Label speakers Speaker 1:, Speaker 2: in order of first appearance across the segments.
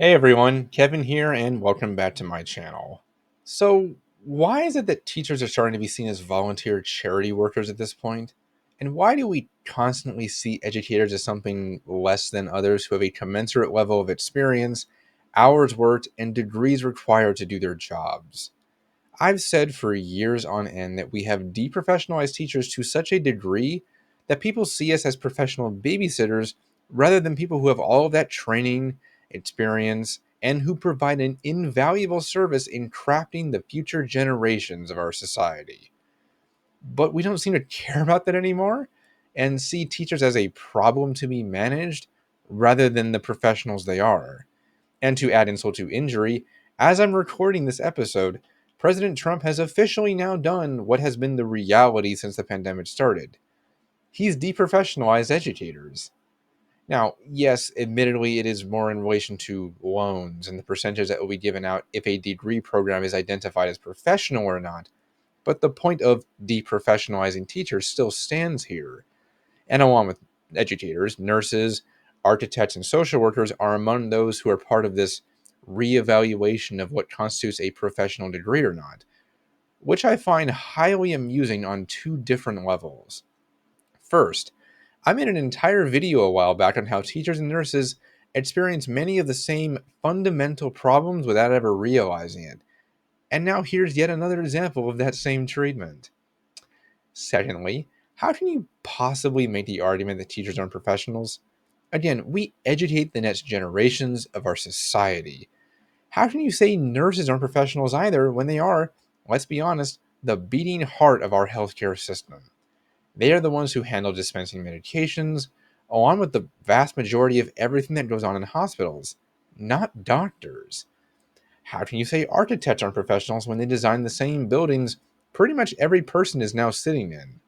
Speaker 1: Hey everyone, Kevin here, and welcome back to my channel. So, why is it that teachers are starting to be seen as volunteer charity workers at this point? And why do we constantly see educators as something less than others who have a commensurate level of experience, hours worked, and degrees required to do their jobs? I've said for years on end that we have deprofessionalized teachers to such a degree that people see us as professional babysitters rather than people who have all of that training, experience, and who provide an invaluable service in crafting the future generations of our society. But we don't seem to care about that anymore and see teachers as a problem to be managed rather than the professionals they are. And to add insult to injury, as I'm recording this episode, President Trump has officially now done what has been the reality since the pandemic started. He's deprofessionalized educators. Now, yes, admittedly, it is more in relation to loans and the percentage that will be given out if a degree program is identified as professional or not, but the point of deprofessionalizing teachers still stands here. And along with educators, nurses, architects, and social workers are among those who are part of this reevaluation of what constitutes a professional degree or not, which I find highly amusing on two different levels. First, I made an entire video a while back on how teachers and nurses experience many of the same fundamental problems without ever realizing it. And now here's yet another example of that same treatment. Secondly, how can you possibly make the argument that teachers aren't professionals? Again, we educate the next generations of our society. How can you say nurses aren't professionals either when they are, let's be honest, the beating heart of our healthcare system? They are the ones who handle dispensing medications, along with the vast majority of everything that goes on in hospitals, not doctors. How can you say architects aren't professionals when they design the same buildings pretty much every person is now sitting in?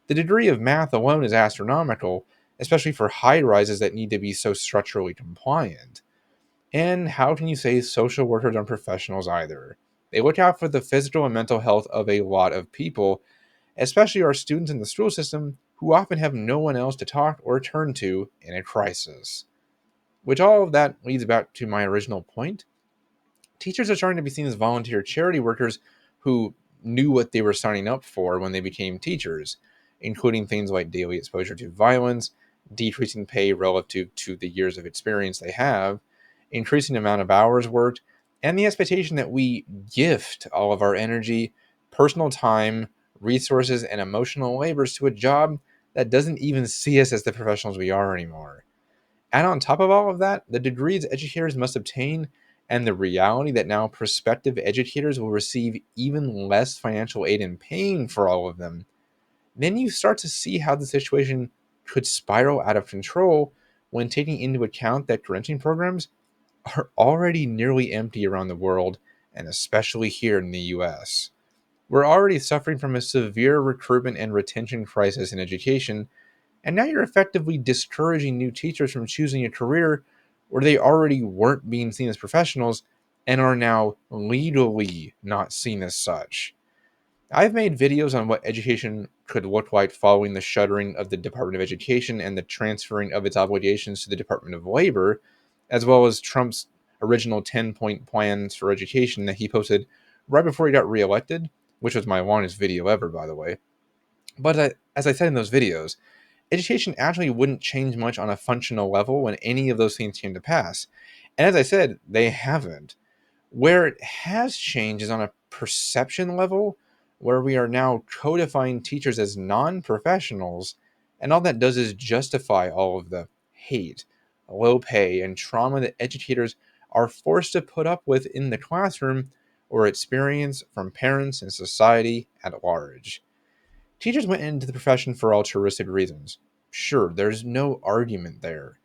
Speaker 1: The degree of math alone is astronomical, especially for high rises that need to be so structurally compliant. And how can you say social workers aren't professionals either? They look out for the physical and mental health of a lot of people, especially our students in the school system who often have no one else to talk or turn to in a crisis. Which all of that leads back to my original point. Teachers are starting to be seen as volunteer charity workers who knew what they were signing up for when they became teachers, including things like daily exposure to violence, decreasing pay relative to the years of experience they have, increasing amount of hours worked, and the expectation that we gift all of our energy, personal time, resources, and emotional labors to a job that doesn't even see us as the professionals we are anymore. And on top of all of that, the degrees educators must obtain and the reality that now prospective educators will receive even less financial aid in paying for all of them, then you start to see how the situation could spiral out of control when taking into account that credentialing programs are already nearly empty around the world, and especially here in the US. We're already suffering from a severe recruitment and retention crisis in education, and now you're effectively discouraging new teachers from choosing a career where they already weren't being seen as professionals and are now legally not seen as such. I've made videos on what education could look like following the shuttering of the Department of Education and the transferring of its obligations to the Department of Labor, as well as Trump's original 10-point plans for education that he posted right before he got reelected, which was my longest video ever, by the way. But as I said in those videos, education actually wouldn't change much on a functional level when any of those things came to pass. And as I said, they haven't. Where it has changed is on a perception level, where we are now codifying teachers as non professionals, and all that does is justify all of the hate, low pay, and trauma that educators are forced to put up with in the classroom or experience from parents and society at large. Teachers went into the profession for altruistic reasons. Sure, there's no argument there.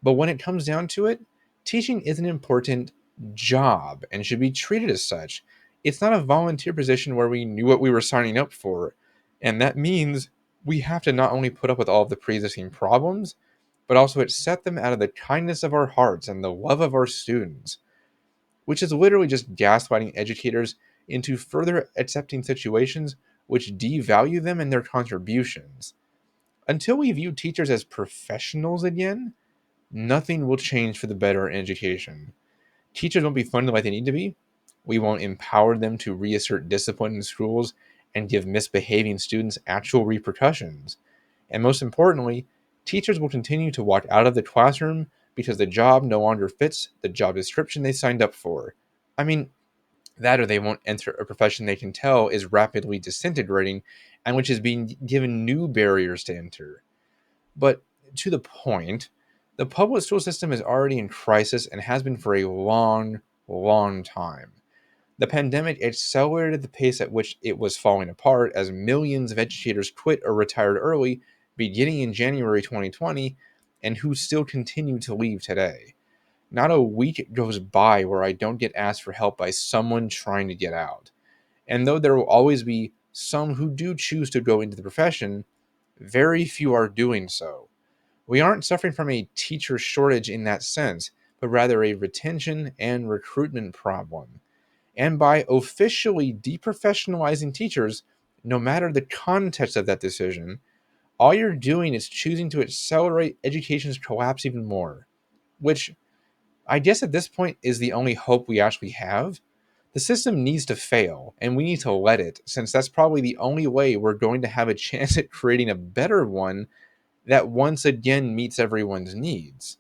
Speaker 1: But when it comes down to it, teaching is an important job and should be treated as such. It's not a volunteer position where we knew what we were signing up for. And that means we have to not only put up with all of the pre existing problems, but also accept them out of the kindness of our hearts and the love of our students, which is literally just gaslighting educators into further accepting situations which devalue them and their contributions. Until we view teachers as professionals again, nothing will change for the better in education. Teachers won't be funded like they need to be. We won't empower them to reassert discipline in schools and give misbehaving students actual repercussions. And most importantly, teachers will continue to walk out of the classroom because the job no longer fits the job description they signed up for. I mean, that or they won't enter a profession they can tell is rapidly disintegrating and which is being given new barriers to enter. But to the point, the public school system is already in crisis and has been for a long, long time. The pandemic accelerated the pace at which it was falling apart as millions of educators quit or retired early, beginning in January 2020, and who still continue to leave today. Not a week goes by where I don't get asked for help by someone trying to get out. And though there will always be some who do choose to go into the profession, very few are doing so. We aren't suffering from a teacher shortage in that sense, but rather a retention and recruitment problem. And by officially deprofessionalizing teachers, no matter the context of that decision, all you're doing is choosing to accelerate education's collapse even more, which I guess at this point is the only hope we actually have. The system needs to fail, and we need to let it, since that's probably the only way we're going to have a chance at creating a better one that once again meets everyone's needs.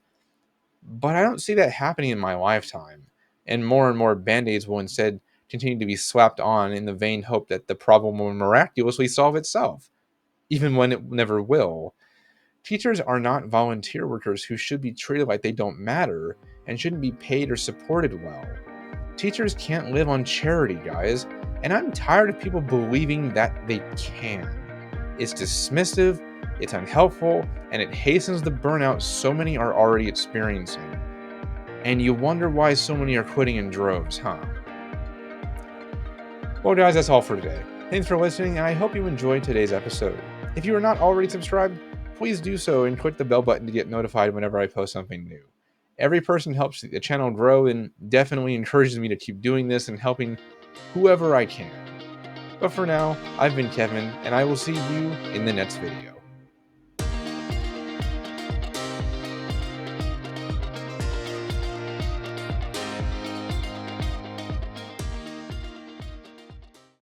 Speaker 1: But I don't see that happening in my lifetime, and more band aids will instead continue to be slapped on in the vain hope that the problem will miraculously solve itself, even when it never will. Teachers are not volunteer workers who should be treated like they don't matter and shouldn't be paid or supported well. Teachers can't live on charity, guys, and I'm tired of people believing that they can. It's dismissive, it's unhelpful, and it hastens the burnout so many are already experiencing. And you wonder why so many are quitting in droves, huh? Well, guys, that's all for today. Thanks for listening, and I hope you enjoyed today's episode. If you are not already subscribed, please do so and click the bell button to get notified whenever I post something new. Every person helps the channel grow and definitely encourages me to keep doing this and helping whoever I can. But for now, I've been Kevin, and I will see you in the next video.